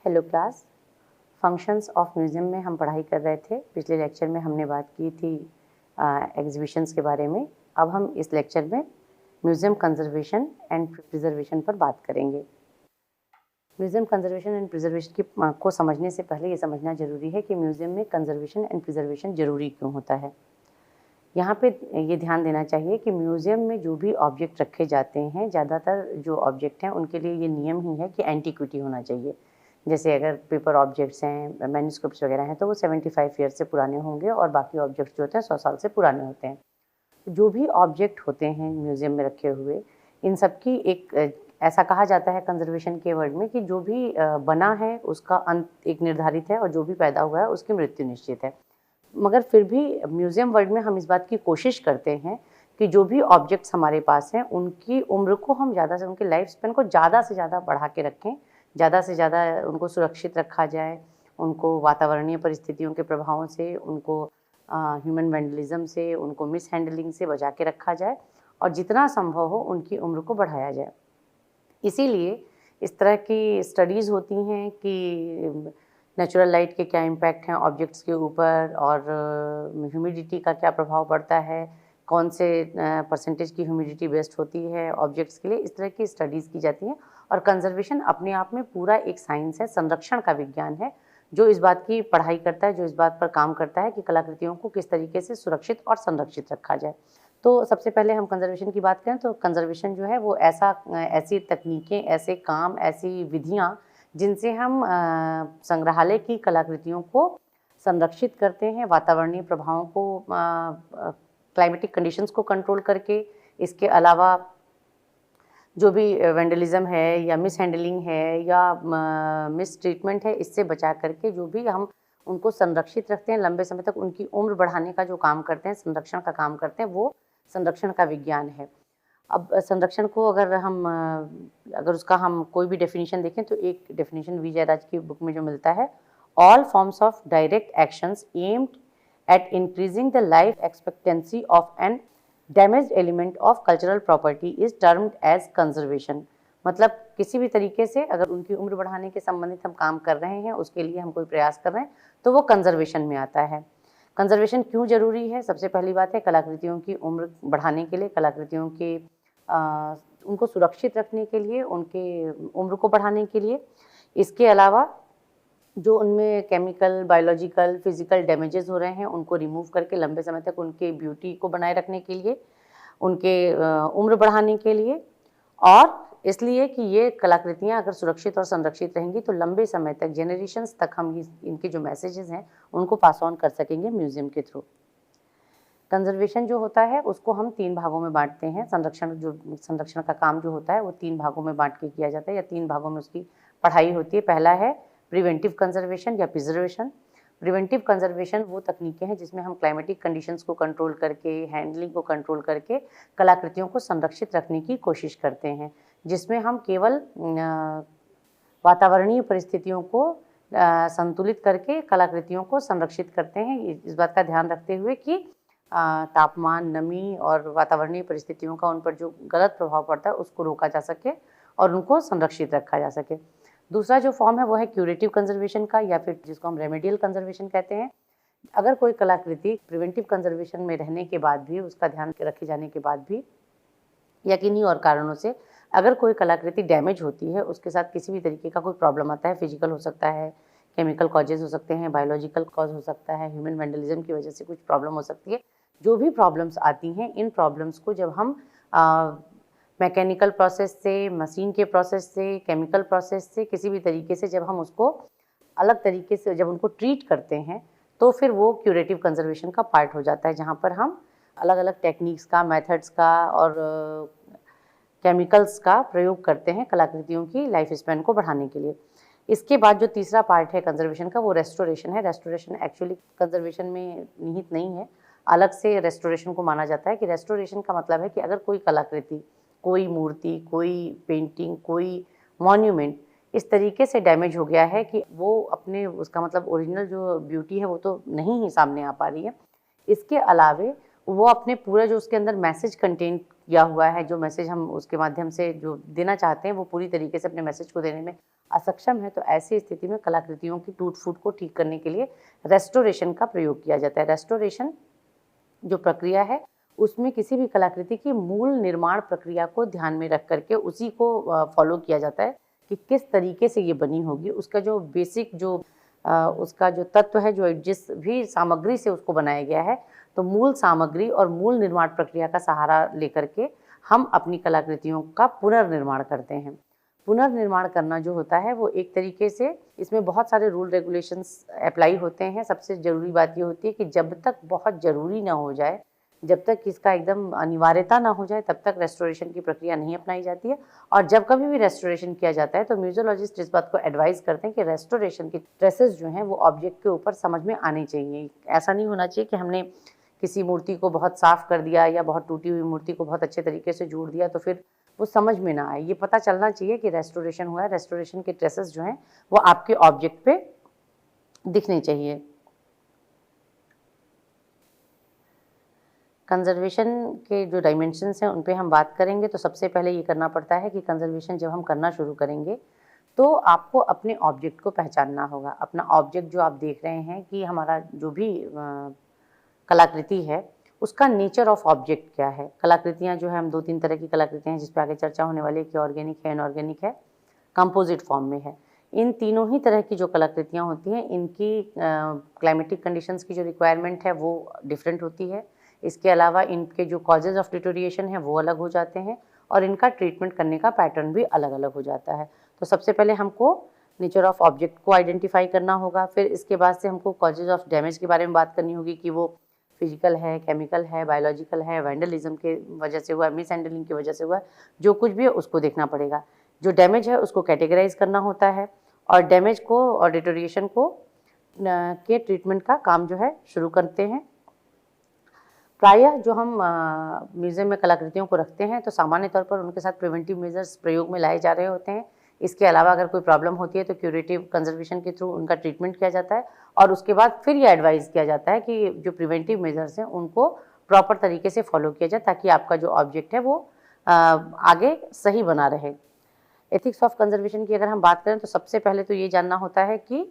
Hello class. Functions of museum में हम पढ़ाई कर रहे थे। पिछले लेक्चर में हमने बात की थी एग्जीबिशंस के बारे में। अब हम इस लेक्चर में म्यूज़ियम कंजर्वेशन एंड प्रिजर्वेशन पर बात करेंगे। म्यूज़ियम कंजर्वेशन एंड प्रिजर्वेशन को समझने से पहले ये समझना ज़रूरी है कि म्यूज़ियम में कंजर्वेशन एंड प्रिजर्वेशन ज़रूरी क्यों होता है। यहाँ पे ये ध्यान देना चाहिए कि म्यूज़ियम में जो भी ऑब्जेक्ट रखे जाते हैं, ज़्यादातर जो ऑब्जेक्ट हैं उनके लिए ये नियम ही है कि एंटीक्विटी होना चाहिए। जैसे अगर पेपर ऑब्जेक्ट्स हैं, मैन्युस्क्रिप्ट्स वगैरह हैं, तो वो 75 ईयर से पुराने होंगे और बाकी ऑब्जेक्ट्स जो होते हैं 100 साल से पुराने होते हैं। जो भी ऑब्जेक्ट होते हैं म्यूज़ियम में रखे हुए, इन सब की एक ऐसा कहा जाता है कंजर्वेशन के वर्ड में कि जो भी बना है उसका अंत एक निर्धारित है और जो भी पैदा हुआ है उसकी मृत्यु निश्चित है। मगर फिर भी म्यूज़ियम वर्ल्ड में हम इस बात की कोशिश करते हैं कि जो भी ऑब्जेक्ट्स हमारे पास हैं उनकी उम्र को हम ज़्यादा से उनके लाइफ स्पेन को ज़्यादा से ज़्यादा बढ़ा के रखें, ज़्यादा से ज़्यादा उनको सुरक्षित रखा जाए, उनको वातावरणीय परिस्थितियों के प्रभावों से, उनको ह्यूमन वैंडलिज्म से, उनको मिसहैंडलिंग से बचा के रखा जाए और जितना संभव हो उनकी उम्र को बढ़ाया जाए। इसीलिए इस तरह की स्टडीज़ होती हैं कि नेचुरल लाइट के क्या इम्पैक्ट हैं ऑब्जेक्ट्स के ऊपर और ह्यूमिडिटी का क्या प्रभाव पड़ता है, कौन से परसेंटेज की ह्यूमिडिटी बेस्ट होती है ऑब्जेक्ट्स के लिए, इस तरह की स्टडीज़ की जाती हैं। और कंजर्वेशन अपने आप में पूरा एक साइंस है, संरक्षण का विज्ञान है, जो इस बात की पढ़ाई करता है, जो इस बात पर काम करता है कि कलाकृतियों को किस तरीके से सुरक्षित और संरक्षित रखा जाए। तो सबसे पहले हम कंजर्वेशन की बात करें तो कंजर्वेशन जो है वो ऐसी तकनीकें, ऐसे काम, ऐसी विधियाँ जिनसे हम संग्रहालय की कलाकृतियों को संरक्षित करते हैं, वातावरणीय प्रभावों को क्लाइमेटिक कंडीशंस को कंट्रोल करके, इसके अलावा जो भी वैंडलिज्म है या मिसहैंडलिंग है या मिसट्रीटमेंट है, इससे बचा करके जो भी हम उनको संरक्षित रखते हैं, लंबे समय तक उनकी उम्र बढ़ाने का जो काम करते हैं, संरक्षण का काम करते हैं, वो संरक्षण का विज्ञान है। अब संरक्षण को अगर उसका हम कोई भी डेफिनेशन देखें तो एक डेफिनेशन वी जयराज की बुक में जो मिलता है, all forms of direct actions aimed at increasing the life expectancy of an damaged element of cultural property is termed as conservation. मतलब किसी भी तरीके से अगर उनकी उम्र बढ़ाने के संबंधित हम काम कर रहे हैं, उसके लिए हम कोई प्रयास कर रहे हैं, तो वो कंजर्वेशन में आता है। कंजर्वेशन क्यों जरूरी है? सबसे पहली बात है कलाकृतियों की उम्र बढ़ाने के लिए, कलाकृतियों के उनको सुरक्षित रखने के लिए, उनके उम्र को बढ़ाने के लिए। इसके अलावा जो उनमें केमिकल, बायोलॉजिकल, फिजिकल डैमेजेस हो रहे हैं उनको रिमूव करके लंबे समय तक उनके ब्यूटी को बनाए रखने के लिए, उनके उम्र बढ़ाने के लिए, और इसलिए कि ये कलाकृतियाँ अगर सुरक्षित और संरक्षित रहेंगी तो लंबे समय तक, जेनरेशन्स तक हम इनके जो मैसेजेस हैं उनको पास ऑन कर सकेंगे म्यूज़ियम के थ्रू। कंजर्वेशन जो होता है उसको हम 3 भागों में बांटते हैं। संरक्षण का काम जो होता है वो 3 भागों में बांट के किया जाता है या 3 भागों में उसकी पढ़ाई होती है। पहला है प्रिवेंटिव कंजर्वेशन या प्रिजर्वेशन। प्रिवेंटिव कंजर्वेशन वो तकनीकें हैं जिसमें हम क्लाइमेटिक कंडीशंस को कंट्रोल करके, हैंडलिंग को कंट्रोल करके कलाकृतियों को संरक्षित रखने की कोशिश करते हैं, जिसमें हम केवल वातावरणीय परिस्थितियों को संतुलित करके कलाकृतियों को संरक्षित करते हैं, इस बात का ध्यान रखते हुए कि तापमान, नमी और वातावरणीय परिस्थितियों का उन पर जो गलत प्रभाव पड़ता है उसको रोका जा सके और उनको संरक्षित रखा जा सके। दूसरा जो फॉर्म है वो है क्यूरेटिव कंजर्वेशन का, या फिर जिसको हम रेमेडियल कंजर्वेशन कहते हैं। अगर कोई कलाकृति प्रिवेंटिव कंजर्वेशन में रहने के बाद भी, उसका ध्यान रखे जाने के बाद भी, या किन्हीं और कारणों से अगर कोई कलाकृति डैमेज होती है, उसके साथ किसी भी तरीके का कोई प्रॉब्लम आता है, फिजिकल हो सकता है, केमिकल कॉजेज हो सकते हैं, बायोलॉजिकल कॉज हो सकता है, ह्यूमन वैंडलिज्म की वजह से कुछ प्रॉब्लम हो सकती है। जो भी प्रॉब्लम्स आती हैं, इन प्रॉब्लम्स को जब हम मैकेनिकल प्रोसेस से, मशीन के प्रोसेस से, केमिकल प्रोसेस से, किसी भी तरीके से जब हम उसको अलग तरीके से जब उनको ट्रीट करते हैं, तो फिर वो क्यूरेटिव कंजर्वेशन का पार्ट हो जाता है, जहाँ पर हम अलग अलग टेक्निक्स का, मेथड्स का और केमिकल्स का प्रयोग करते हैं कलाकृतियों की लाइफ स्पैन को बढ़ाने के लिए। इसके बाद जो तीसरा पार्ट है कंजर्वेशन का, वो रेस्टोरेशन है। रेस्टोरेशन एक्चुअली कंजर्वेशन में निहित नहीं है, अलग से रेस्टोरेशन को माना जाता है कि रेस्टोरेशन का मतलब है कि अगर कोई कलाकृति, कोई मूर्ति, कोई पेंटिंग, कोई मॉन्यूमेंट इस तरीके से डैमेज हो गया है कि वो अपने, उसका मतलब ओरिजिनल जो ब्यूटी है वो तो नहीं ही सामने आ पा रही है, इसके अलावे वो अपने पूरा जो उसके अंदर मैसेज कंटेन किया हुआ है, जो मैसेज हम उसके माध्यम से जो देना चाहते हैं, वो पूरी तरीके से अपने मैसेज को देने में असक्षम है, तो ऐसी स्थिति में कलाकृतियों की टूट फूट को ठीक करने के लिए रेस्टोरेशन का प्रयोग किया जाता है। रेस्टोरेशन जो प्रक्रिया है उसमें किसी भी कलाकृति की मूल निर्माण प्रक्रिया को ध्यान में रख करके उसी को फॉलो किया जाता है कि किस तरीके से ये बनी होगी, उसका जो बेसिक जो उसका जो तत्व है, जो जिस भी सामग्री से उसको बनाया गया है, तो मूल सामग्री और मूल निर्माण प्रक्रिया का सहारा लेकर के हम अपनी कलाकृतियों का पुनर्निर्माण करते हैं। पुनर्निर्माण करना जो होता है वो एक तरीके से इसमें बहुत सारे रूल रेगुलेशंस अप्लाई होते हैं। सबसे ज़रूरी बात ये होती है कि जब तक बहुत ज़रूरी ना हो जाए, जब तक इसका एकदम अनिवार्यता ना हो जाए, तब तक रेस्टोरेशन की प्रक्रिया नहीं अपनाई जाती है। और जब कभी भी रेस्टोरेशन किया जाता है तो म्यूजियोलॉजिस्ट इस बात को एडवाइस करते हैं कि रेस्टोरेशन की ट्रेसेस जो हैं वो ऑब्जेक्ट के ऊपर समझ में आनी चाहिए। ऐसा नहीं होना चाहिए कि हमने किसी मूर्ति को बहुत साफ कर दिया या बहुत टूटी हुई मूर्ति को बहुत अच्छे तरीके से जोड़ दिया तो फिर वो समझ में ना आए। ये पता चलना चाहिए कि रेस्टोरेशन हुआ है, रेस्टोरेशन के ट्रेसेस जो हैं वो आपके ऑब्जेक्ट पे दिखने चाहिए। कंजर्वेशन के जो डायमेंशंस हैं उन पे हम बात करेंगे तो सबसे पहले ये करना पड़ता है कि कंजर्वेशन जब हम करना शुरू करेंगे तो आपको अपने ऑब्जेक्ट को पहचानना होगा। अपना ऑब्जेक्ट जो आप देख रहे हैं कि हमारा जो भी कलाकृति है उसका नेचर ऑफ ऑब्जेक्ट क्या है। कलाकृतियाँ जो है हम 2-3 तरह की कलाकृतियाँ हैं जिस पे आगे चर्चा होने वाली है कि ऑर्गेनिक है, इनऑर्गेनिक है, कंपोजिट फॉर्म में है। इन तीनों ही तरह की जो कलाकृतियाँ होती हैं इनकी क्लाइमेटिक कंडीशंस की जो रिक्वायरमेंट है वो डिफरेंट होती है। इसके अलावा इनके जो कॉजेज़ ऑफ डिटोरिएशन है वो अलग हो जाते हैं और इनका ट्रीटमेंट करने का पैटर्न भी अलग अलग हो जाता है। तो सबसे पहले हमको नेचर ऑफ ऑब्जेक्ट को आइडेंटिफाई करना होगा। फिर इसके बाद से हमको कॉजेज़ ऑफ डैमेज के बारे में बात करनी होगी कि वो फिजिकल है, केमिकल है, बायोलॉजिकल है, वैंडलिज्म के वजह से हुआ, मिस हैंडलिंग की वजह से हुआ, जो कुछ भी है उसको देखना पड़ेगा। जो डैमेज है उसको कैटेगराइज करना होता है और डैमेज को और डिटोरिएशन को के ट्रीटमेंट का काम जो है शुरू करते हैं। प्रायः जो हम म्यूज़ियम में कलाकृतियों को रखते हैं तो सामान्य तौर पर उनके साथ प्रिवेंटिव मेजर्स प्रयोग में लाए जा रहे होते हैं। इसके अलावा अगर कोई प्रॉब्लम होती है तो क्यूरेटिव कंजर्वेशन के थ्रू उनका ट्रीटमेंट किया जाता है और उसके बाद फिर ये एडवाइस किया जाता है कि जो प्रिवेंटिव मेजर्स हैं उनको प्रॉपर तरीके से फॉलो किया जाए ताकि आपका जो ऑब्जेक्ट है वो आगे सही बना रहे। एथिक्स ऑफ कंजर्वेशन की अगर हम बात करें तो सबसे पहले तो ये जानना होता है कि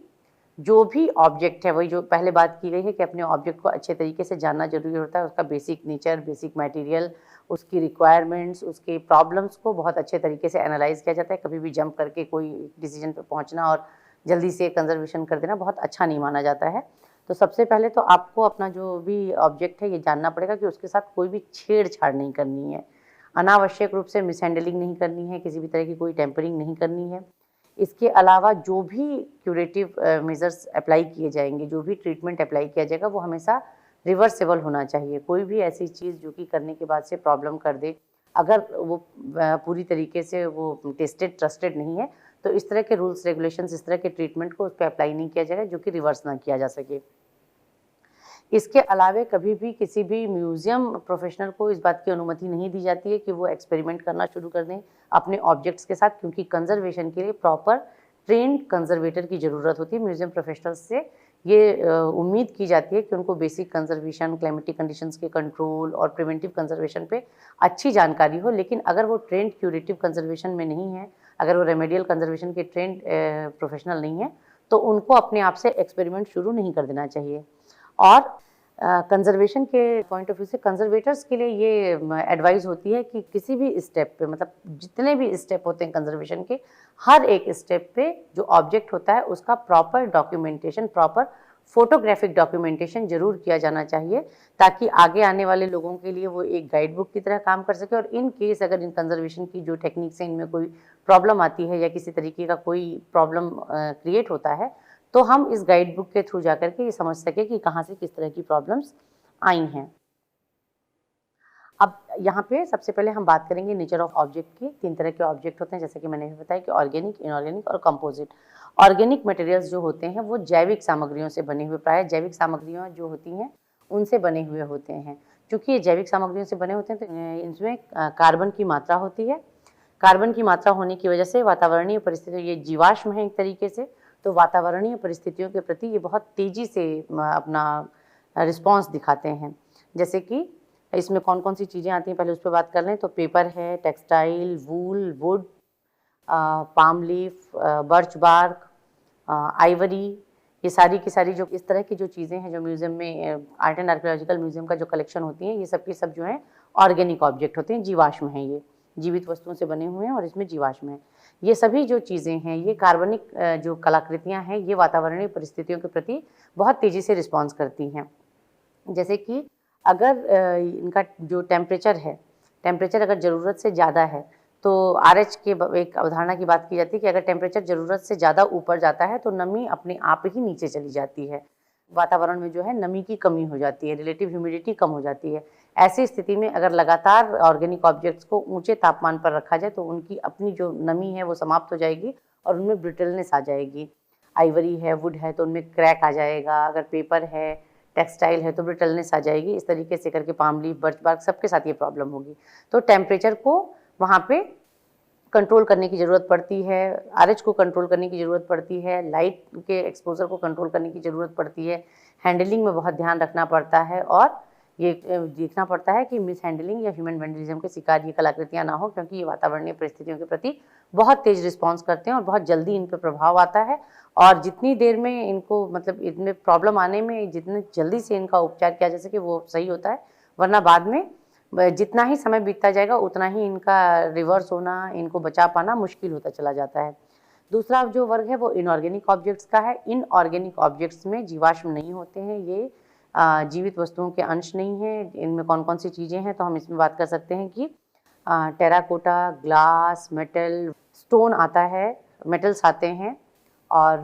जो भी ऑब्जेक्ट है, वही जो पहले बात की गई है कि अपने ऑब्जेक्ट को अच्छे तरीके से जानना जरूरी होता है, उसका बेसिक नेचर, बेसिक मटेरियल, उसकी रिक्वायरमेंट्स, उसके प्रॉब्लम्स को बहुत अच्छे तरीके से एनालाइज किया जाता है। कभी भी जंप करके कोई डिसीजन पर पहुंचना और जल्दी से कंजर्वेशन कर देना बहुत अच्छा नहीं माना जाता है। तो सबसे पहले तो आपको अपना जो भी ऑब्जेक्ट है ये जानना पड़ेगा कि उसके साथ कोई भी छेड़छाड़ नहीं करनी है, अनावश्यक रूप से मिसहैंडलिंग नहीं करनी है, किसी भी तरह की कोई टेम्परिंग नहीं करनी है। इसके अलावा जो भी क्यूरेटिव मेजर्स अप्लाई किए जाएंगे, जो भी ट्रीटमेंट अप्लाई किया जाएगा वो हमेशा रिवर्सेबल होना चाहिए। कोई भी ऐसी चीज़ जो कि करने के बाद से प्रॉब्लम कर दे, अगर वो पूरी तरीके से वो टेस्टेड ट्रस्टेड नहीं है तो इस तरह के रूल्स रेगुलेशंस, इस तरह के ट्रीटमेंट को उस पर अप्लाई नहीं किया जाएगा जो कि रिवर्स ना किया जा सके। इसके अलावे कभी भी किसी भी म्यूज़ियम प्रोफेशनल को इस बात की अनुमति नहीं दी जाती है कि वो एक्सपेरिमेंट करना शुरू कर दें अपने ऑब्जेक्ट्स के साथ, क्योंकि कंजर्वेशन के लिए प्रॉपर ट्रेंड कंजर्वेटर की ज़रूरत होती है। म्यूज़ियम प्रोफेशनल्स से ये उम्मीद की जाती है कि उनको बेसिक कंजर्वेशन, क्लाइमेटिक कंडीशंस के कंट्रोल और प्रिवेंटिव कंजर्वेशन पे अच्छी जानकारी हो। लेकिन अगर वो ट्रेंड क्यूरेटिव कंजर्वेशन में नहीं है, अगर वो रेमेडियल कंजर्वेशन के ट्रेंड प्रोफेशनल नहीं है, तो उनको अपने आप से एक्सपेरिमेंट शुरू नहीं कर देना चाहिए। और कंजर्वेशन के पॉइंट ऑफ व्यू से कंजर्वेटर्स के लिए ये एडवाइस होती है कि किसी भी स्टेप पे, मतलब जितने भी स्टेप होते हैं कंजर्वेशन के, हर एक स्टेप पे जो ऑब्जेक्ट होता है उसका proper documentation, proper photographic documentation जरूर किया जाना चाहिए ताकि आगे आने वाले लोगों के लिए वो एक गाइड बुक की तरह काम कर सके। और इन केस अगर इन कंजर्वेशन की जो टेक्निक्स हैं इनमें कोई प्रॉब्लम आती है या किसी तरीके का कोई प्रॉब्लम क्रिएट होता है तो हम इस गाइड बुक के थ्रू जाकर के ये समझ सके कि कहाँ से किस तरह की प्रॉब्लम्स आई हैं। अब यहाँ पे सबसे पहले हम बात करेंगे नेचर ऑफ ऑब्जेक्ट की। 3 तरह के ऑब्जेक्ट होते हैं, जैसे कि मैंने भी बताया कि ऑर्गेनिक, इनऑर्गेनिक और कंपोजिट। ऑर्गेनिक मटेरियल्स जो होते हैं वो जैविक सामग्रियों से बने हुए, प्राय जैविक सामग्रियाँ जो होती हैं उनसे बने हुए होते हैं। क्योंकि ये जैविक सामग्रियों से बने होते हैं तो इनमें कार्बन की मात्रा होती है। कार्बन की मात्रा होने की वजह से वातावरणीय परिस्थितियों, ये जीवाश्म है एक तरीके से, तो वातावरणीय परिस्थितियों के प्रति ये बहुत तेज़ी से अपना रिस्पॉन्स दिखाते हैं। जैसे कि इसमें कौन कौन सी चीज़ें आती हैं पहले उस पर बात कर लें तो पेपर है, textile, wool, wood, palm leaf, birch bark, ivory, ये सारी की सारी जो इस तरह की जो चीज़ें हैं जो म्यूज़ियम में आर्ट एंड आर्कियोलॉजिकल म्यूज़ियम का जो कलेक्शन होती हैं, ये सब की सब जो हैं ऑर्गेनिक ऑब्जेक्ट होते हैं, जीवाश्म हैं, ये जीवित वस्तुओं से बने हुए हैं और इसमें जीवाश्म हैं। ये सभी जो चीज़ें हैं, ये कार्बनिक जो कलाकृतियाँ हैं, ये वातावरणीय परिस्थितियों के प्रति बहुत तेज़ी से रिस्पॉन्स करती हैं। जैसे कि अगर इनका जो टेम्परेचर है, टेम्परेचर अगर ज़रूरत से ज़्यादा है, तो आरएच के एक अवधारणा की बात की जाती है कि अगर टेम्परेचर ज़रूरत से ज़्यादा ऊपर जाता है तो नमी अपने आप ही नीचे चली जाती है। वातावरण में जो है नमी की कमी हो जाती है, रिलेटिव ह्यूमिडिटी कम हो जाती है। ऐसी स्थिति में अगर लगातार ऑर्गेनिक ऑब्जेक्ट्स को ऊंचे तापमान पर रखा जाए तो उनकी अपनी जो नमी है वो समाप्त हो जाएगी और उनमें ब्रिटलनेस आ जाएगी। आइवरी है, वुड है तो उनमें क्रैक आ जाएगा, अगर पेपर है, टेक्सटाइल है तो ब्रिटलनेस आ जाएगी। इस तरीके से करके पाम लीफ, बर्च बार्क सबके साथ ये प्रॉब्लम होगी। तो टेम्परेचर को वहाँ पे कंट्रोल करने की ज़रूरत पड़ती है, आरएच को कंट्रोल करने की ज़रूरत पड़ती है, लाइट के एक्सपोजर को कंट्रोल करने की ज़रूरत पड़ती है, हैंडलिंग में बहुत ध्यान रखना पड़ता है और ये देखना पड़ता है कि मिस हैंडलिंग या ह्यूमन वैंडलिज्म के शिकार ये कलाकृतियाँ ना हो, क्योंकि ये वातावरणीय परिस्थितियों के प्रति बहुत तेज़ रिस्पॉन्स करते हैं और बहुत जल्दी इन पर प्रभाव आता है। और जितनी देर में इनको मतलब इनमें प्रॉब्लम आने में जितनी जल्दी से इनका उपचार किया जा सके वो सही होता है, वरना बाद में जितना ही समय बीतता जाएगा उतना ही इनका रिवर्स होना, इनको बचा पाना मुश्किल होता चला जाता है। दूसरा जो वर्ग है वो इनऑर्गेनिक ऑब्जेक्ट्स का है। इनऑर्गेनिक ऑब्जेक्ट्स में जीवाश्म नहीं होते हैं, ये जीवित वस्तुओं के अंश नहीं हैं। इनमें कौन कौन सी चीज़ें हैं तो हम इसमें बात कर सकते हैं कि टेराकोटा, ग्लास, मेटल, स्टोन आता है, मेटल्स आते हैं और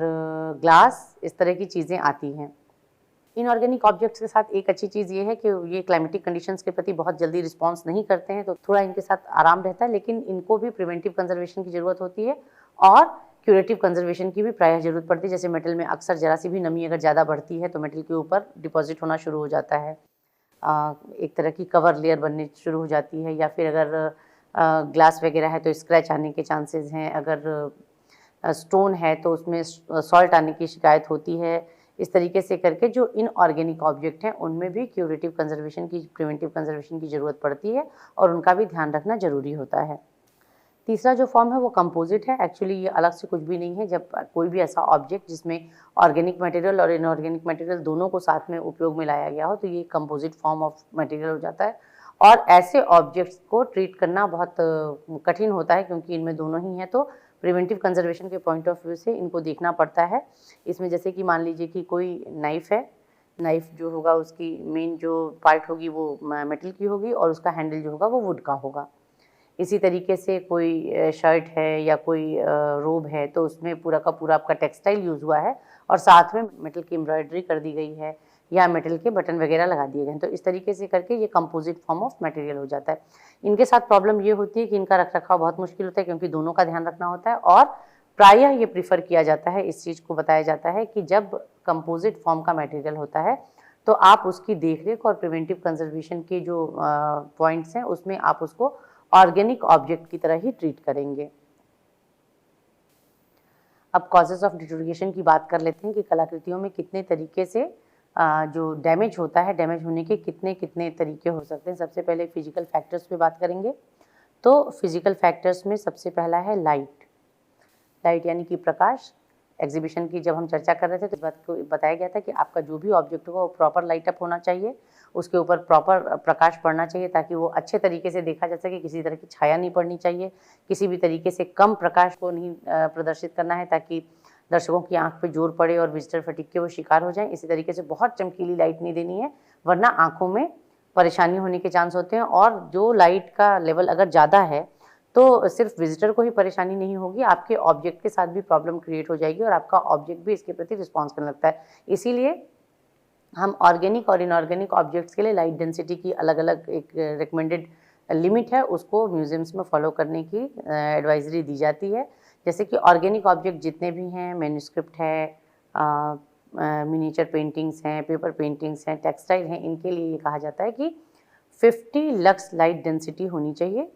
ग्लास, इस तरह की चीज़ें आती हैं। इनऑर्गेनिक ऑब्जेक्ट्स के साथ एक अच्छी चीज़ ये है कि ये क्लाइमेटिक कंडीशंस के प्रति बहुत जल्दी रिस्पॉन्स नहीं करते हैं, तो थोड़ा इनके साथ आराम रहता है, लेकिन इनको भी प्रिवेंटिव कंजर्वेशन की ज़रूरत होती है और क्यूरेटिव कंजर्वेशन की भी प्रायः ज़रूरत पड़ती है। जैसे मेटल में अक्सर ज़रा सी भी नमी अगर ज़्यादा बढ़ती है तो मेटल के ऊपर डिपॉजिट होना शुरू हो जाता है, एक तरह की कवर लेयर बननी शुरू हो जाती है, या फिर अगर ग्लास वगैरह है तो स्क्रैच आने के चांसेस हैं, अगर स्टोन है तो उसमें सॉल्ट आने की शिकायत होती है। इस तरीके से करके जो इनऑर्गेनिक ऑब्जेक्ट हैं उनमें भी क्यूरेटिव कंजर्वेशन की, प्रिवेंटिव कंजर्वेशन की ज़रूरत पड़ती है और उनका भी ध्यान रखना ज़रूरी होता है। तीसरा जो फॉर्म है वो कंपोजिट है। एक्चुअली ये अलग से कुछ भी नहीं है। जब कोई भी ऐसा ऑब्जेक्ट जिसमें ऑर्गेनिक मटेरियल और इनऑर्गेनिक मटेरियल दोनों को साथ में उपयोग में लाया गया हो तो ये कंपोजिट फॉर्म ऑफ मटेरियल हो जाता है। और ऐसे ऑब्जेक्ट्स को ट्रीट करना बहुत कठिन होता है क्योंकि इनमें दोनों ही हैं, तो प्रिवेंटिव कंजर्वेशन के पॉइंट ऑफ व्यू से इनको देखना पड़ता है। इसमें जैसे कि मान लीजिए कि कोई नाइफ़ है, नाइफ़ जो होगा उसकी मेन जो पार्ट होगी वो मेटल की होगी और उसका हैंडल जो होगा वो वुड का होगा। इसी तरीके से कोई शर्ट है या कोई रोब है तो उसमें पूरा का पूरा आपका टेक्सटाइल यूज़ हुआ है और साथ में मेटल की एम्ब्रॉयडरी कर दी गई है या मेटल के बटन वगैरह लगा दिए गए हैं। तो इस तरीके से करके ये कंपोजिट फॉर्म ऑफ मटेरियल हो जाता है। इनके साथ प्रॉब्लम ये होती है कि इनका रख-रखाव बहुत मुश्किल होता है क्योंकि दोनों का ध्यान रखना होता है और प्रायः ये प्रेफ़र किया जाता है, इस चीज़ को बताया जाता है कि जब कंपोजिट फॉर्म का मटेरियल होता है तो आप उसकी देख-रेख और प्रिवेंटिव कंजर्वेशन के जो पॉइंट्स हैं उसमें आप उसको ऑर्गेनिक ऑब्जेक्ट की तरह ही ट्रीट करेंगे। अब कॉजेज़ ऑफ डिटोरिएशन की बात कर लेते हैं कि कलाकृतियों में कितने तरीके से जो डैमेज होता है, डैमेज होने के कितने तरीके हो सकते हैं। सबसे पहले फिजिकल फैक्टर्स पे बात करेंगे। तो फिजिकल फैक्टर्स में सबसे पहला है लाइट। लाइट यानी कि प्रकाश। एग्जीबिशन की जब हम चर्चा कर रहे थे तो इस बात को बताया गया था कि आपका जो भी ऑब्जेक्ट होगा वो प्रॉपर लाइट अप होना चाहिए, उसके ऊपर प्रॉपर प्रकाश पड़ना चाहिए ताकि वो अच्छे तरीके से देखा जा सके, किसी तरह की छाया नहीं पड़नी चाहिए, किसी भी तरीके से कम प्रकाश को नहीं प्रदर्शित करना है ताकि दर्शकों की आंख पे जोर पड़े और विजिटर फटीग के वो शिकार हो जाएं। इसी तरीके से बहुत चमकीली लाइट नहीं देनी है वरना आँखों में परेशानी होने के चांस होते हैं और जो लाइट का लेवल अगर ज़्यादा है तो सिर्फ विजिटर को ही परेशानी नहीं होगी, आपके ऑब्जेक्ट के साथ भी प्रॉब्लम क्रिएट हो जाएगी और आपका ऑब्जेक्ट भी इसके प्रति रिस्पॉन्स करने लगता है। इसीलिए हम ऑर्गेनिक और इनऑर्गेनिक ऑब्जेक्ट्स के लिए लाइट डेंसिटी की अलग-अलग एक रिकमेंडेड लिमिट है, उसको म्यूजियम्स में फॉलो करने की एडवाइजरी दी जाती है। जैसे कि ऑर्गेनिक ऑब्जेक्ट जितने भी हैं, मैन्युस्क्रिप्ट है, मिनिएचर पेंटिंग्स हैं, पेपर पेंटिंग्स हैं, टेक्सटाइल हैं, इनके लिए ये कहा जाता है कि 50 लक्स लाइट डेंसिटी होनी चाहिए।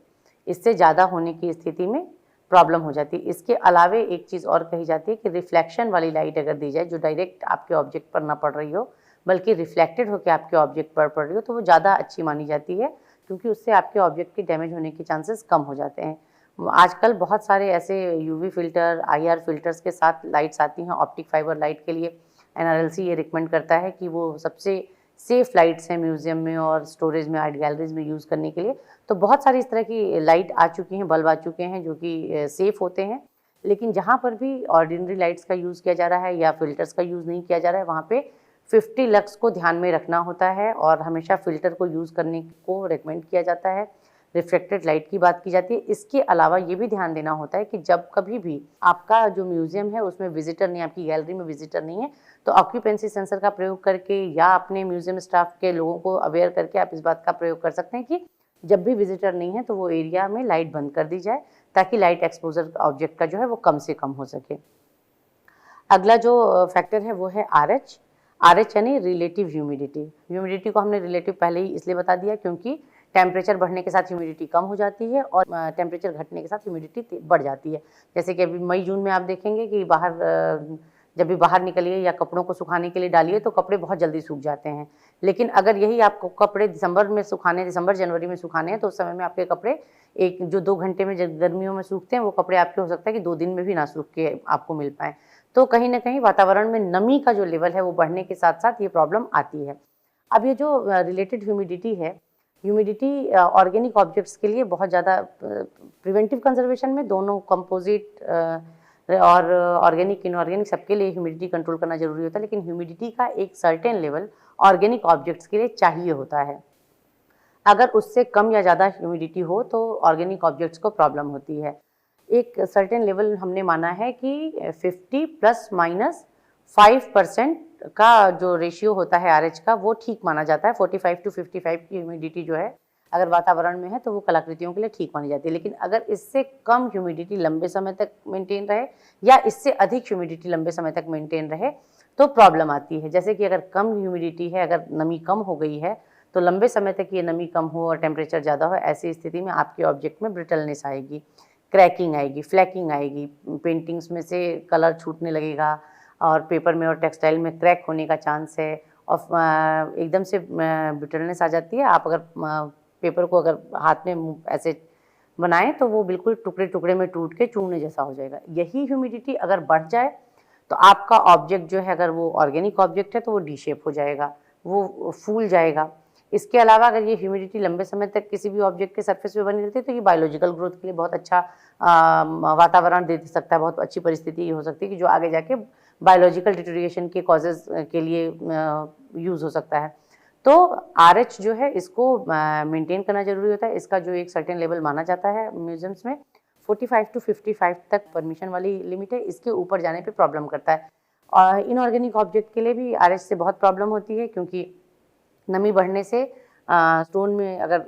इससे ज़्यादा होने की स्थिति में प्रॉब्लम हो जाती है। इसके अलावे एक चीज़ और कही जाती है कि रिफ्लेक्शन वाली लाइट अगर दी जाए जो डायरेक्ट आपके ऑब्जेक्ट पर ना पड़ रही हो बल्कि रिफ्लेक्टेड होकर आपके ऑब्जेक्ट पर पड़ रही हो तो वो ज़्यादा अच्छी मानी जाती है क्योंकि उससे आपके ऑब्जेक्ट के डैमेज होने के चांसेस कम हो जाते हैं। आजकल बहुत सारे ऐसे यूवी फ़िल्टर, आईआर फ़िल्टर्स के साथ लाइट्स आती हैं ऑप्टिक फाइबर लाइट के लिए। एनआरएलसी ये रिकमेंड करता है कि वो सबसे सेफ़ लाइट्स हैं म्यूज़ियम में और स्टोरेज में, आर्ट गैलरीज़ में यूज़ करने के लिए। तो बहुत सारी इस तरह की लाइट आ चुकी हैं, बल्ब आ चुके हैं जो कि सेफ़ होते हैं। लेकिन जहाँ पर भी ऑर्डिनरी लाइट्स का यूज़ किया जा रहा है या फ़िल्टर्स का यूज़ नहीं किया जा रहा है, वहाँ पे 50 लक्स को ध्यान में रखना होता है और हमेशा फ़िल्टर को यूज़ करने को रिकमेंड किया जाता है। रिफ्लेक्टेड लाइट की बात की जाती है। इसके अलावा ये भी ध्यान देना होता है कि जब कभी भी आपका जो म्यूज़ियम है उसमें विज़िटर नहीं, आपकी गैलरी में विज़िटर नहीं है, तो ऑक्यूपेंसी सेंसर का प्रयोग करके या अपने म्यूज़ियम स्टाफ के लोगों को अवेयर करके आप इस बात का प्रयोग कर सकते हैं कि जब भी विज़िटर नहीं है तो वो एरिया में लाइट बंद कर दी जाए, ताकि लाइट एक्सपोज़र ऑब्जेक्ट का जो है वो कम से कम हो सके। अगला जो फैक्टर है वो है आरएच। आरएच यानी रिलेटिव ह्यूमिडिटी। ह्यूमिडिटी को हमने रिलेटिव पहले ही इसलिए बता दिया क्योंकि टेम्परेचर बढ़ने के साथ ह्यूमिडिटी कम हो जाती है और टेम्परेचर घटने के साथ ह्यूमिडिटी बढ़ जाती है। जैसे कि अभी मई जून में आप देखेंगे कि जब भी बाहर निकलिए या कपड़ों को सुखाने के लिए डालिए तो कपड़े बहुत जल्दी सूख जाते हैं। लेकिन अगर यही आपको कपड़े दिसंबर जनवरी में सुखाने हैं तो उस समय में आपके कपड़े एक जो 2 घंटे में गर्मियों में सूखते हैं वो कपड़े आपके हो सकता है कि 2 दिन में भी ना सूख के आपको मिल पाएँ। तो कहीं न कहीं वातावरण में नमी का जो लेवल है वो बढ़ने के साथ-साथ ये प्रॉब्लम आती है। अब ये जो रिलेटेड ह्यूमिडिटी है, ह्यूमिडिटी ऑर्गेनिक ऑब्जेक्ट्स के लिए बहुत ज़्यादा प्रिवेंटिव कंजर्वेशन में दोनों कंपोजिट और ऑर्गेनिक, इनऑर्गेनिक सबके लिए ह्यूमिडिटी कंट्रोल करना ज़रूरी होता है, लेकिन ह्यूमिडिटी का एक सर्टेन लेवल ऑर्गेनिक ऑब्जेक्ट्स के लिए चाहिए होता है। अगर उससे कम या ज़्यादा ह्यूमिडिटी हो तो ऑर्गेनिक ऑब्जेक्ट्स को प्रॉब्लम होती है। एक सर्टेन लेवल हमने माना है कि 50 ± 5% का जो रेशियो होता है आरएच का वो ठीक माना जाता है। 45 to 55 की ह्यूमिडिटी जो है अगर वातावरण में है तो वो कलाकृतियों के लिए ठीक मानी जाती है। लेकिन अगर इससे कम ह्यूमिडिटी लंबे समय तक मेंटेन रहे या इससे अधिक ह्यूमिडिटी लंबे समय तक मेंटेन रहे तो प्रॉब्लम आती है। जैसे कि अगर कम ह्यूमिडिटी है, अगर नमी कम हो गई है तो लंबे समय तक ये नमी कम हो और टेम्परेचर ज़्यादा हो, ऐसी स्थिति में आपके ऑब्जेक्ट में ब्रिटलनेस आएगी, क्रैकिंग आएगी, फ्लैकिंग आएगी, पेंटिंग्स में से कलर छूटने लगेगा और पेपर में और टेक्सटाइल में क्रैक होने का चांस है और एकदम से ब्रिटलनेस आ जाती है। आप अगर पेपर को अगर हाथ में ऐसे बनाएं तो वो बिल्कुल टुकड़े टुकड़े में टूट के चूने जैसा हो जाएगा। यही ह्यूमिडिटी अगर बढ़ जाए तो आपका ऑब्जेक्ट जो है, अगर वो ऑर्गेनिक ऑब्जेक्ट है तो वो डी शेप हो जाएगा, वो फूल जाएगा। इसके अलावा अगर ये ह्यूमिडिटी लंबे समय तक किसी भी ऑब्जेक्ट के सरफेस पे बनी रहती है तो ये बायोलॉजिकल ग्रोथ के लिए बहुत अच्छा वातावरण दे सकता है, बहुत अच्छी परिस्थिति ये हो सकती है कि जो आगे जाके बायोलॉजिकल डिटेरियोरेशन के कॉजेज़ के लिए यूज़ हो सकता है। तो आरएच जो है इसको मेंटेन करना ज़रूरी होता है। इसका जो एक सर्टेन लेवल माना जाता है म्यूज़ियम्स में 45 to 55 तक परमिशन वाली लिमिट है, इसके ऊपर जाने पे प्रॉब्लम करता है। और इनऑर्गेनिक ऑब्जेक्ट के लिए भी आरएच से बहुत प्रॉब्लम होती है क्योंकि नमी बढ़ने से स्टोन में अगर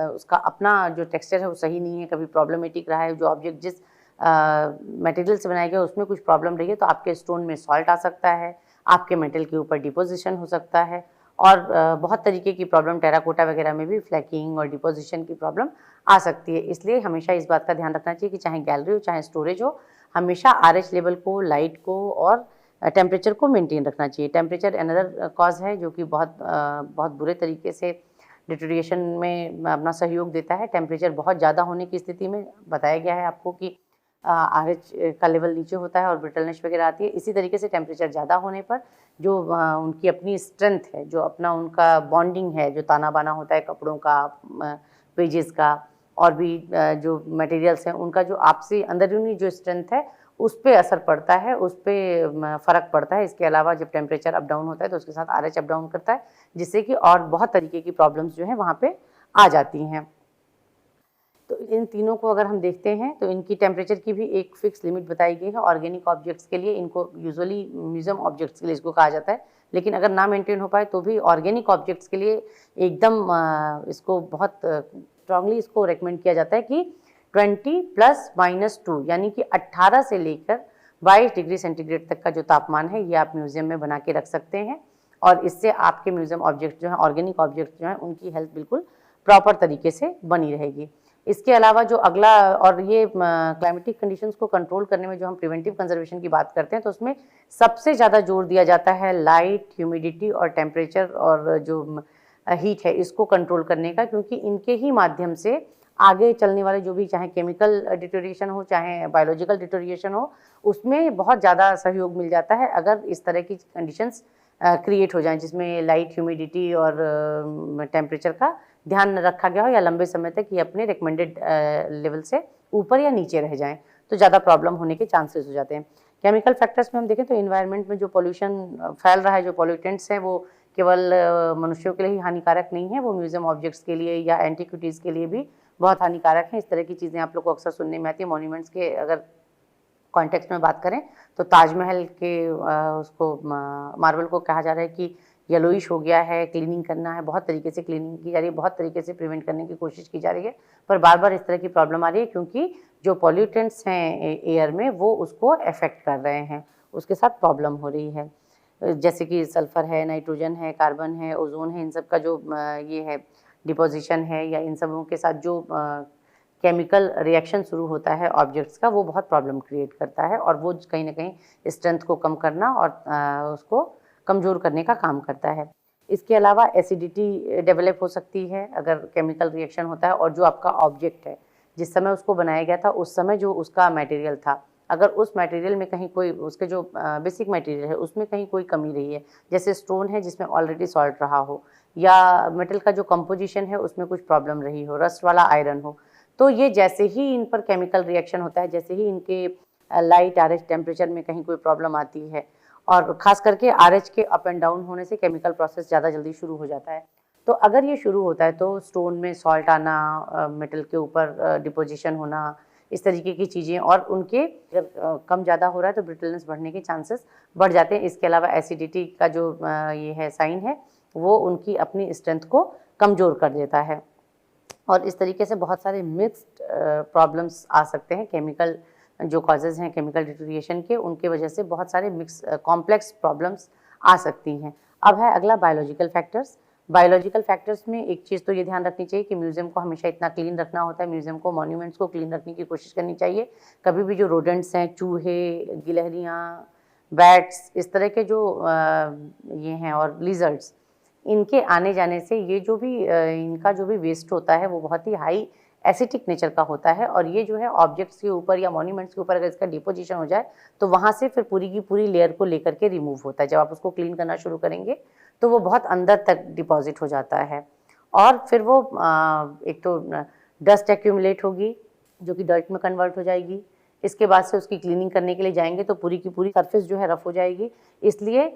उसका अपना जो टेक्सचर है वो सही नहीं है, कभी प्रॉब्लमेटिक रहा है, जो ऑब्जेक्ट जिस मटेरियल से बनाया गया उसमें कुछ प्रॉब्लम रही है तो आपके स्टोन में सॉल्ट आ सकता है, आपके मेटल के ऊपर डिपोजिशन हो सकता है और बहुत तरीके की प्रॉब्लम, टेराकोटा वगैरह में भी फ्लैकिंग और डिपोजिशन की प्रॉब्लम आ सकती है। इसलिए हमेशा इस बात का ध्यान रखना चाहिए कि चाहे गैलरी हो चाहे स्टोरेज हो, हमेशा आरएच लेवल को, लाइट को और टेम्परेचर को मेंटेन रखना चाहिए। टेम्परेचर अनदर कॉज है जो कि बहुत बुरे तरीके से डिटेरियोरेशन में अपना सहयोग देता है। टेम्परेचर बहुत ज़्यादा होने की स्थिति में बताया गया है आपको कि आरएच का लेवल नीचे होता है और ब्रिटलनेस वगैरह आती है। इसी तरीके से टेम्परेचर ज़्यादा होने पर जो उनकी अपनी स्ट्रेंथ है, जो अपना उनका बॉन्डिंग है, जो ताना बाना होता है कपड़ों का, पेजेस का और भी जो मटेरियल्स हैं, उनका जो आपसी अंदरूनी जो स्ट्रेंथ है उस पे असर पड़ता है, उस पे फ़र्क पड़ता है। इसके अलावा जब टेम्परेचर अप डाउन होता है तो उसके साथ आरएच अप डाउन करता है, जिससे कि और बहुत तरीके की प्रॉब्लम्स जो हैं वहाँ पे आ जाती हैं। तो इन तीनों को अगर हम देखते हैं तो इनकी टेम्परेचर की भी एक फिक्स लिमिट बताई गई है। ऑर्गेनिक ऑब्जेक्ट्स के लिए इनको यूजुअली म्यूज़ियम ऑब्जेक्ट्स के लिए इसको कहा जाता है, लेकिन अगर ना मेंटेन हो पाए तो भी ऑर्गेनिक ऑब्जेक्ट्स के लिए एकदम इसको बहुत स्ट्रांगली इसको रेकमेंड किया जाता है कि 20 ± 2 यानी कि 18 से लेकर 22 डिग्री सेंटीग्रेड तक का जो तापमान है ये आप म्यूज़ियम में बना के रख सकते हैं और इससे आपके म्यूज़ियम ऑब्जेक्ट जो हैं, ऑर्गेनिक ऑब्जेक्ट जो हैं, उनकी हेल्थ बिल्कुल प्रॉपर तरीके से बनी रहेगी। इसके अलावा जो अगला, और ये क्लाइमेटिक कंडीशंस को कंट्रोल करने में जो हम प्रिवेंटिव कंजर्वेशन की बात करते हैं तो उसमें सबसे ज़्यादा जोर दिया जाता है लाइट, ह्यूमिडिटी और टेम्परेचर और जो हीट है इसको कंट्रोल करने का, क्योंकि इनके ही माध्यम से आगे चलने वाले जो भी चाहे केमिकल डिटोरिएशन हो चाहे बायोलॉजिकल डिटोरिएशन हो, उसमें बहुत ज़्यादा सहयोग मिल जाता है अगर इस तरह की कंडीशंस क्रिएट हो जाएं जिसमें लाइट, ह्यूमिडिटी और टेम्परेचर का ध्यान न रखा गया हो या लंबे समय तक ये अपने रिकमेंडेड लेवल से ऊपर या नीचे रह जाएं, तो ज़्यादा प्रॉब्लम होने के चांसेस हो जाते हैं। केमिकल फैक्टर्स में हम देखें तो एनवायरनमेंट में जो पॉल्यूशन फैल रहा है, जो पॉल्यूटेंट्स हैं, वो केवल मनुष्यों के लिए ही हानिकारक नहीं है, वो म्यूजियम ऑब्जेक्ट्स के लिए या एंटीक्विटीज़ के लिए भी बहुत हानिकारक हैं। इस तरह की चीज़ें आप लोग को अक्सर सुनने में आती है। मॉन्यूमेंट्स के अगर कॉन्टेक्स्ट में बात करें तो ताजमहल के उसको मार्बल को कहा जा रहा है कि येलोइश हो गया है, क्लीनिंग करना है, बहुत तरीके से क्लीनिंग की जा रही है, बहुत तरीके से प्रिवेंट करने की कोशिश की जा रही है, पर बार बार इस तरह की प्रॉब्लम आ रही है क्योंकि जो पॉल्यूटेंट्स हैं एयर में वो उसको अफेक्ट कर रहे हैं, उसके साथ प्रॉब्लम हो रही है। जैसे कि सल्फ़र है, नाइट्रोजन है, कार्बन है, ओजोन है, इन सब का जो ये है डिपोजिशन है या इन सबों के साथ जो केमिकल रिएक्शन शुरू होता है ऑब्जेक्ट्स का, वो बहुत प्रॉब्लम क्रिएट करता है और वो कहीं ना कहीं स्ट्रेंथ को कम करना और उसको कमज़ोर करने का काम करता है। इसके अलावा एसिडिटी डेवलप हो सकती है अगर केमिकल रिएक्शन होता है, और जो आपका ऑब्जेक्ट है जिस समय उसको बनाया गया था उस समय जो उसका मटेरियल था, अगर उस मटेरियल में कहीं कोई उसके जो बेसिक मटेरियल है उसमें कहीं कोई कमी रही है, जैसे स्टोन है जिसमें ऑलरेडी सॉल्ट रहा हो या मेटल का जो कंपोजिशन है उसमें कुछ प्रॉब्लम रही हो, रस्ट वाला आयरन हो, तो ये जैसे ही इन पर केमिकल रिएक्शन होता है, जैसे ही इनके लाइट RH टेम्परेचर में कहीं कोई प्रॉब्लम आती है, और ख़ास करके RH के अप एंड डाउन होने से केमिकल प्रोसेस ज़्यादा जल्दी शुरू हो जाता है। तो अगर ये शुरू होता है तो स्टोन में सॉल्ट आना, मेटल के ऊपर डिपोजिशन होना, इस तरीके की चीज़ें, और उनके अगर कम ज़्यादा हो रहा है तो ब्रिटलनेस बढ़ने के चांसेस बढ़ जाते हैं। इसके अलावा एसिडिटी का जो ये है साइन है वो उनकी अपनी स्ट्रेंथ को कमज़ोर कर देता है, और इस तरीके से बहुत सारे मिक्स्ड प्रॉब्लम्स आ सकते हैं। केमिकल जो कॉजेज़ हैं केमिकल डिटोरिएशन के, उनके वजह से बहुत सारे मिक्स कॉम्प्लेक्स प्रॉब्लम्स आ सकती हैं। अब है अगला बायोलॉजिकल फैक्टर्स। बायोलॉजिकल फैक्टर्स में एक चीज़ तो ये ध्यान रखनी चाहिए कि म्यूज़ियम को हमेशा इतना क्लीन रखना होता है, म्यूज़ियम को, मॉन्यूमेंट्स को क्लीन रखने की कोशिश करनी चाहिए। कभी भी जो रोडेंट्स हैं, चूहे, गिलहरियाँ, बैट्स, इस तरह के जो ये हैं, और लिजर्ड्स, इनके आने जाने से ये जो भी इनका जो भी वेस्ट होता है वो बहुत ही हाई एसिटिक नेचर का होता है, और ये जो है ऑब्जेक्ट्स के ऊपर या मॉन्यूमेंट्स के ऊपर अगर इसका डिपोजिशन हो जाए तो वहाँ से फिर पूरी की पूरी लेयर को लेकर के रिमूव होता है। जब आप उसको क्लीन करना शुरू करेंगे तो वो बहुत अंदर तक डिपॉजिट हो जाता है, और फिर वो एक तो डस्ट एक्यूमुलेट होगी जो कि डर्ट में कन्वर्ट हो जाएगी। इसके बाद से उसकी क्लीनिंग करने के लिए जाएंगे तो पूरी की पूरी सरफेस जो है रफ हो जाएगी। इसलिए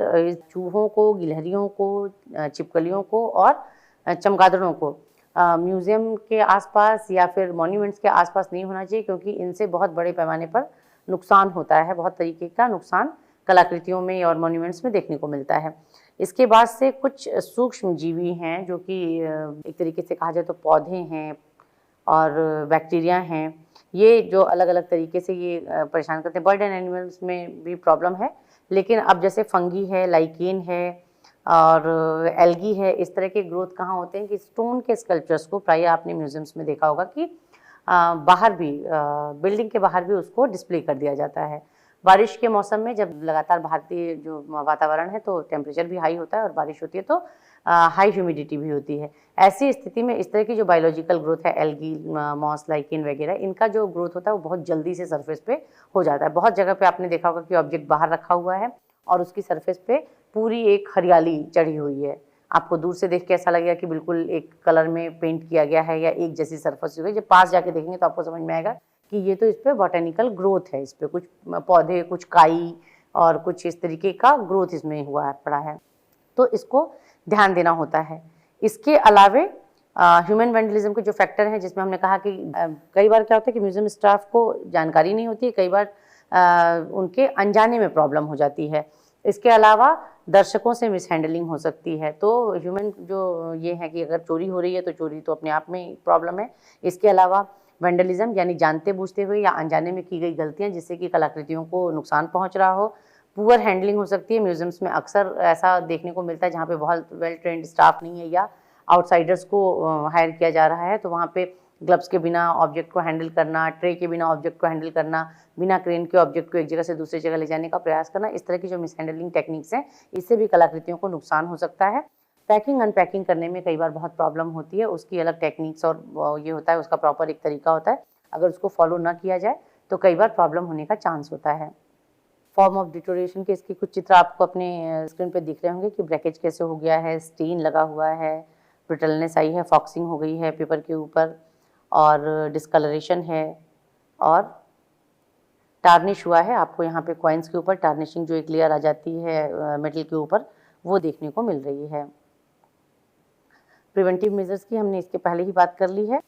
चूहों को, गिलहरियों को, छिपकलियों को और चमगादड़ों को म्यूज़ियम के आसपास या फिर मॉन्यूमेंट्स के आसपास नहीं होना चाहिए, क्योंकि इनसे बहुत बड़े पैमाने पर नुकसान होता है, बहुत तरीके का नुकसान कलाकृतियों में और मॉन्यूमेंट्स में देखने को मिलता है। इसके बाद से कुछ सूक्ष्म जीवी हैं जो कि एक तरीके से कहा जाए तो पौधे हैं और बैक्टीरिया हैं, ये जो अलग अलग तरीके से ये परेशान करते हैं। बर्ड एंड एनिमल्स में भी प्रॉब्लम है, लेकिन अब जैसे फंगी है, लाइकेन है और एल्गी है, इस तरह के ग्रोथ कहाँ होते हैं कि स्टोन के स्कल्पचर्स को प्रायः आपने म्यूजियम्स में देखा होगा कि बाहर भी, बिल्डिंग के बाहर भी उसको डिस्प्ले कर दिया जाता है। बारिश के मौसम में जब लगातार भारतीय जो वातावरण है तो टेम्परेचर भी हाई होता है और बारिश होती है तो हाई ह्यूमिडिटी भी होती है। ऐसी स्थिति में इस तरह की जो बायोलॉजिकल ग्रोथ है, एल्गी, मॉस, लाइकेन वगैरह, इनका जो ग्रोथ होता है वो बहुत जल्दी से सरफेस पे हो जाता है। बहुत जगह पे आपने देखा होगा कि ऑब्जेक्ट बाहर रखा हुआ है और उसकी सरफेस पे पूरी एक हरियाली चढ़ी हुई है। आपको दूर से देख के ऐसा लगेगा कि बिल्कुल एक कलर में पेंट किया गया है या एक जैसी सरफेस हुई है। जब पास जाके देखेंगे तो आपको समझ में आएगा कि ये तो इस पर बॉटेनिकल ग्रोथ है, इस पर कुछ पौधे, कुछ काई और कुछ इस तरीके का ग्रोथ इसमें हुआ है, पड़ा है, तो इसको ध्यान देना होता है। इसके अलावे ह्यूमन वैंडलिज्म के जो फैक्टर हैं, जिसमें हमने कहा कि कई बार क्या होता है कि म्यूजियम स्टाफ को जानकारी नहीं होती है, कई बार उनके अनजाने में प्रॉब्लम हो जाती है। इसके अलावा दर्शकों से मिसहैंडलिंग हो सकती है। तो ह्यूमन जो ये है कि अगर चोरी हो रही है तो चोरी तो अपने आप में प्रॉब्लम है। इसके अलावा वैंडलिज्म यानी जानते बूझते हुए या अनजाने में की गई गलतियां जिससे कि कलाकृतियों को नुकसान पहुंच रहा हो। पुअर हैंडलिंग हो सकती है। म्यूजियम्स में अक्सर ऐसा देखने को मिलता है जहाँ पे बहुत वेल ट्रेंड स्टाफ नहीं है या आउटसाइडर्स को हायर किया जा रहा है, तो वहाँ पे ग्लव्स के बिना ऑब्जेक्ट को हैंडल करना, ट्रे के बिना ऑब्जेक्ट को हैंडल करना, बिना क्रेन के ऑब्जेक्ट को एक जगह से दूसरी जगह ले जाने का प्रयास करना, इस तरह की जो मिसहैंडलिंग टेक्निक्स हैं इससे भी कलाकृतियों को नुकसान हो सकता है। पैकिंग अनपैकिंग करने में कई बार बहुत प्रॉब्लम होती है, उसकी अलग टेक्निक्स और ये होता है, उसका प्रॉपर एक तरीका होता है। अगर उसको फॉलो ना किया जाए तो कई बार प्रॉब्लम होने का चांस होता है। फॉर्म ऑफ डिटोरेशन के इसके कुछ चित्र आपको अपने स्क्रीन पे दिख रहे होंगे कि ब्रेकेज कैसे हो गया है, स्टेन लगा हुआ है, ब्रिटलनेस आई है, फॉक्सिंग हो गई है पेपर के ऊपर और डिस्कलरेशन है और टार्निश हुआ है। आपको यहाँ पे कॉइन्स के ऊपर टार्निशिंग जो एक लेयर आ जाती है मेटल के ऊपर, वो देखने को मिल रही है। प्रिवेंटिव मेजर्स की हमने इसके पहले ही बात कर ली है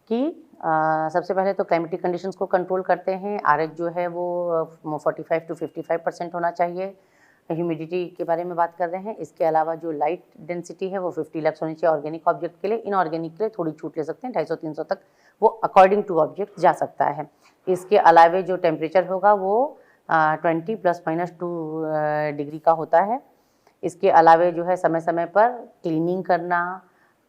कि सबसे पहले तो क्लाइमेटिक कंडीशंस को कंट्रोल करते हैं। आरएच जो है वो 45 to 55% होना चाहिए। ह्यूमिडिटी के बारे में बात कर रहे हैं। इसके अलावा जो लाइट डेंसिटी है वो 50 लक्स होनी चाहिए ऑर्गेनिक ऑब्जेक्ट के लिए। इनऑर्गेनिक के लिए थोड़ी छूट ले सकते हैं, 250-300 तक वो अकॉर्डिंग टू ऑब्जेक्ट जा सकता है। इसके अलावा जो टेम्परेचर होगा वो 20 ± 2 डिग्री का होता है। इसके अलावा जो है समय समय पर क्लीनिंग करना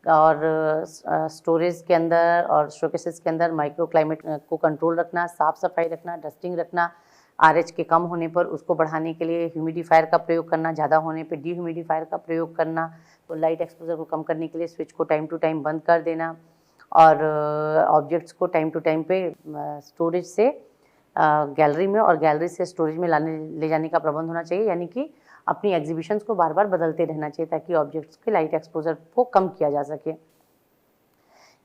और स्टोरेज के अंदर और शोकेसेस के अंदर माइक्रो क्लाइमेट को कंट्रोल रखना, साफ़ सफाई रखना, डस्टिंग रखना। आरएच के कम होने पर उसको बढ़ाने के लिए ह्यूमिडिफायर का प्रयोग करना, ज़्यादा होने पे डीह्यूमिडिफायर का प्रयोग करना। तो लाइट एक्सपोजर को कम करने के लिए स्विच को टाइम टू टाइम बंद कर देना और ऑब्जेक्ट्स को टाइम टू टाइम पे स्टोरेज से गैलरी में और गैलरी से स्टोरेज में ले जाने का प्रबंध होना चाहिए। यानी कि अपनी एग्जीबिशंस को बार बार बदलते रहना चाहिए ताकि ऑब्जेक्ट्स के लाइट एक्सपोजर को कम किया जा सके।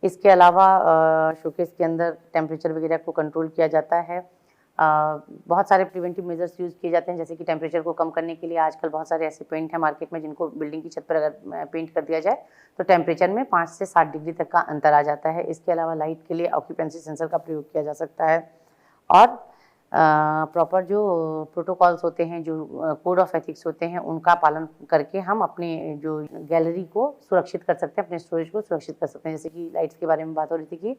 इसके अलावा शोकेस के अंदर टेम्परेचर वगैरह को कंट्रोल किया जाता है। बहुत सारे प्रिवेंटिव मेजर्स यूज़ किए जाते हैं, जैसे कि टेम्परेचर को कम करने के लिए आजकल बहुत सारे ऐसे पेंट हैं मार्केट में जिनको बिल्डिंग की छत पर अगर पेंट कर दिया जाए तो टेम्परेचर में 5 से 7 डिग्री तक का अंतर आ जाता है। इसके अलावा लाइट के लिए ऑक्यूपेंसी सेंसर का प्रयोग किया जा सकता है और प्रॉपर जो प्रोटोकॉल्स होते हैं, जो कोड ऑफ एथिक्स होते हैं, उनका पालन करके हम अपने जो गैलरी को सुरक्षित कर सकते हैं, अपने स्टोरेज को सुरक्षित कर सकते हैं। जैसे कि लाइट्स के बारे में बात हो रही थी कि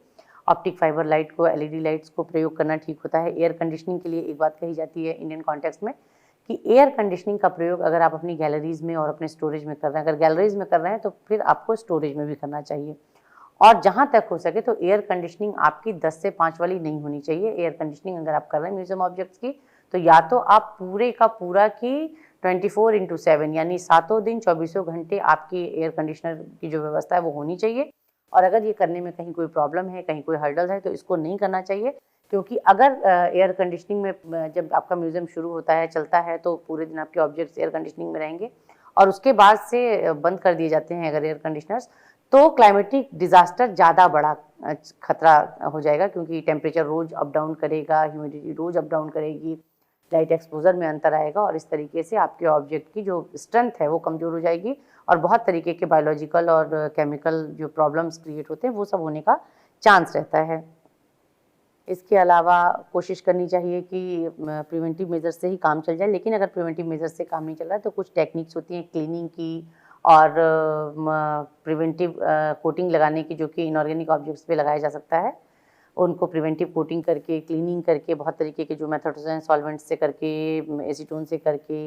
ऑप्टिक फाइबर लाइट को, एलईडी लाइट्स को प्रयोग करना ठीक होता है। एयर कंडीशनिंग के लिए एक बात कही जाती है इंडियन कॉन्टेक्स्ट में कि एयर कंडीशनिंग का प्रयोग अगर आप अपनी गैलरीज में और अपने स्टोरेज में कर रहे हैं, अगर गैलरीज में कर रहे हैं तो फिर आपको स्टोरेज में भी करना चाहिए। और जहाँ तक हो सके तो एयर कंडीशनिंग आपकी 10 से 5 वाली नहीं होनी चाहिए। एयर कंडीशनिंग अगर आप कर रहे हैं म्यूजियम ऑब्जेक्ट्स की, तो या तो आप पूरे का पूरा की 24/7 यानी 7 दिन 24 घंटे आपकी एयर कंडीशनर की जो व्यवस्था है वो होनी चाहिए। और अगर ये करने में कहीं कोई प्रॉब्लम है, कहीं कोई हर्डल है, तो इसको नहीं करना चाहिए, क्योंकि अगर एयर कंडीशनिंग में जब आपका म्यूजियम शुरू होता है, चलता है, तो पूरे दिन आपके ऑब्जेक्ट्स एयर कंडीशनिंग में रहेंगे और उसके बाद से बंद कर दिए जाते हैं अगर एयर कंडीशनर्स, तो क्लाइमेटिक डिजास्टर ज़्यादा बड़ा खतरा हो जाएगा, क्योंकि टेम्परेचर रोज अप डाउन करेगा, ह्यूमिडिटी रोज अप डाउन करेगी, लाइट एक्सपोजर में अंतर आएगा और इस तरीके से आपके ऑब्जेक्ट की जो स्ट्रेंथ है वो कमज़ोर हो जाएगी और बहुत तरीके के बायोलॉजिकल और केमिकल जो प्रॉब्लम्स क्रिएट होते हैं वो सब होने का चांस रहता है। इसके अलावा कोशिश करनी चाहिए कि प्रिवेंटिव मेजर से ही काम चल जाए, लेकिन अगर प्रिवेंटिव मेजर से काम नहीं चल रहा है तो कुछ टेक्निक्स होती हैं क्लीनिंग की और प्रिवेंटिव कोटिंग लगाने की, जो कि इनऑर्गेनिक ऑब्जेक्ट्स पे लगाया जा सकता है। उनको प्रिवेंटिव कोटिंग करके, क्लीनिंग करके, बहुत तरीके के जो मेथड्स हैं, सॉल्वेंट से करके, एसीटोन से करके,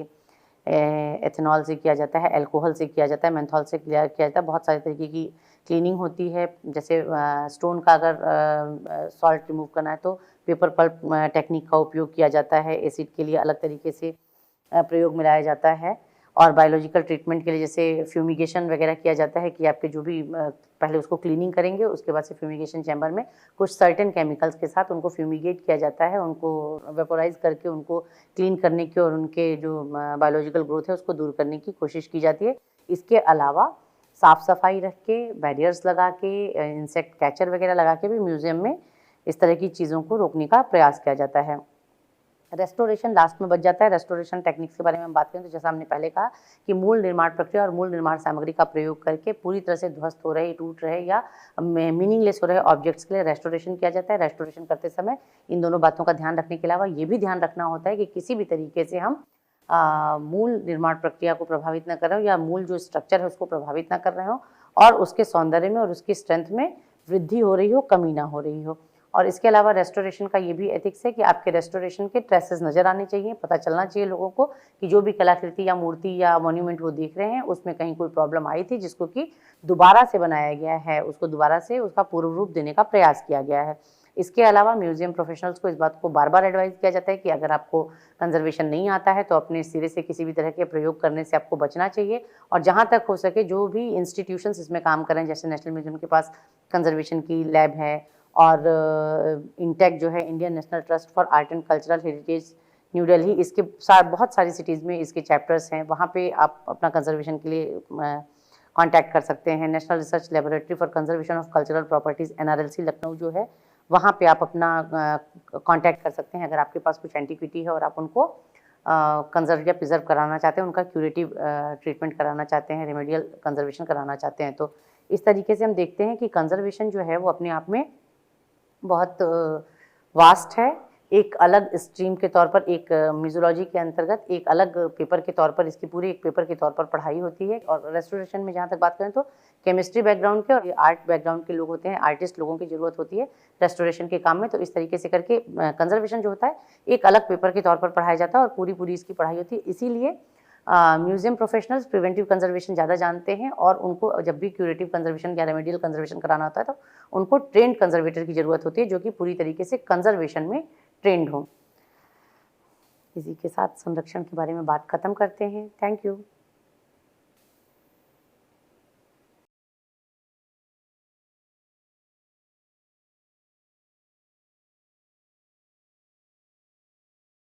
एथेनॉल से किया जाता है, अल्कोहल से किया जाता है, मेंथॉल से किया जाता है। बहुत सारे तरीके की क्लीनिंग होती है। जैसे स्टोन का अगर सॉल्ट रिमूव करना है तो पेपर पल्प टेक्निक का उपयोग किया जाता है। एसिड के लिए अलग तरीके से प्रयोग में लाया जाता है और बायोलॉजिकल ट्रीटमेंट के लिए जैसे फ्यूमिगेशन वगैरह किया जाता है कि आपके जो भी पहले उसको क्लीनिंग करेंगे, उसके बाद से फ्यूमिगेशन चैम्बर में कुछ सर्टेन केमिकल्स के साथ उनको फ्यूमिगेट किया जाता है, उनको वेपोराइज करके उनको क्लीन करने की और उनके जो बायोलॉजिकल ग्रोथ है उसको दूर करने की कोशिश की जाती है। इसके अलावा साफ़ सफाई रख के, बैरियर्स लगा के, इंसेक्ट कैचर वगैरह लगा के भी म्यूज़ियम में इस तरह की चीज़ों को रोकने का प्रयास किया जाता है। रेस्टोरेशन लास्ट में बच जाता है। रेस्टोरेशन टेक्निक्स के बारे में हम बात करें तो जैसा हमने पहले कहा कि मूल निर्माण प्रक्रिया और मूल निर्माण सामग्री का प्रयोग करके पूरी तरह से ध्वस्त हो रहे, टूट रहे या मीनिंगलेस हो रहे ऑब्जेक्ट्स के लिए रेस्टोरेशन किया जाता है। रेस्टोरेशन करते समय इन दोनों बातों का ध्यान रखने के अलावा ये भी ध्यान रखना होता है कि किसी भी तरीके से हम मूल निर्माण प्रक्रिया को प्रभावित न कर रहे हो या मूल जो स्ट्रक्चर है उसको प्रभावित न कर रहे हो और उसके सौंदर्य में और उसकी स्ट्रेंथ में वृद्धि हो रही हो, कमी ना हो रही हो। और इसके अलावा रेस्टोरेशन का ये भी एथिक्स है कि आपके रेस्टोरेशन के ट्रेसेस नज़र आने चाहिए, पता चलना चाहिए लोगों को कि जो भी कलाकृति या मूर्ति या मॉन्यूमेंट वो देख रहे हैं उसमें कहीं कोई प्रॉब्लम आई थी जिसको कि दोबारा से बनाया गया है, उसको दोबारा से उसका पूर्व रूप देने का प्रयास किया गया है। इसके अलावा म्यूज़ियम प्रोफेशनल्स को इस बात को बार-बार एडवाइस किया जाता है कि अगर आपको कंज़र्वेशन नहीं आता है तो अपने सिरे से किसी भी तरह के प्रयोग करने से आपको बचना चाहिए, और जहाँ तक हो सके जो भी इंस्टीट्यूशंस इसमें काम कर रहे हैं, जैसे नेशनल म्यूज़ियम के पास कंज़र्वेशन की लैब है, और इंटेक जो है, Indian national trust for art and cultural heritage new Delhi, इसके बहुत सारी सिटीज़ में इसके चैप्टर्स हैं, वहाँ पे आप अपना कंज़र्वेशन के लिए कांटेक्ट कर सकते हैं। National research laboratory for conservation of cultural properties NRLC Lucknow जो है, वहाँ पे आप अपना कांटेक्ट कर सकते हैं अगर आपके पास कुछ एंटिक्विटी है और आप उनको कंजर्व या प्रिजर्व कराना चाहते हैं, उनका क्यूरेटिव ट्रीटमेंट कराना चाहते हैं, रेमेडियल कंजर्वेशन कराना चाहते हैं। तो इस तरीके से हम देखते हैं कि कंजर्वेशन जो है वो अपने आप में बहुत वास्ट है। एक अलग स्ट्रीम के तौर पर, एक म्यूज़ोलॉजी के अंतर्गत एक अलग पेपर के तौर पर, इसकी पूरी एक पेपर के तौर पर पढ़ाई होती है। और रेस्टोरेशन में जहाँ तक बात करें तो केमिस्ट्री बैकग्राउंड के और आर्ट बैकग्राउंड के लोग होते हैं, आर्टिस्ट लोगों की ज़रूरत होती है रेस्टोरेशन के काम में। तो इस तरीके से करके कंजर्वेशन जो होता है एक अलग पेपर के तौर पर पढ़ाया जाता है और पूरी इसकी पढ़ाई होती है। इसीलिए म्यूज़ियम प्रोफेशनल्स प्रिवेंटिव कंजर्वेशन ज़्यादा जानते हैं, और उनको जब भी क्यूरेटिव कंजर्वेशन या रेमेडियल कंजर्वेशन कराना होता है तो उनको ट्रेंड कंजर्वेटर की ज़रूरत होती है, जो कि पूरी तरीके से कंजर्वेशन में ट्रेंड हो। इसी के साथ संरक्षण के बारे में बात खत्म करते हैं। Thank you.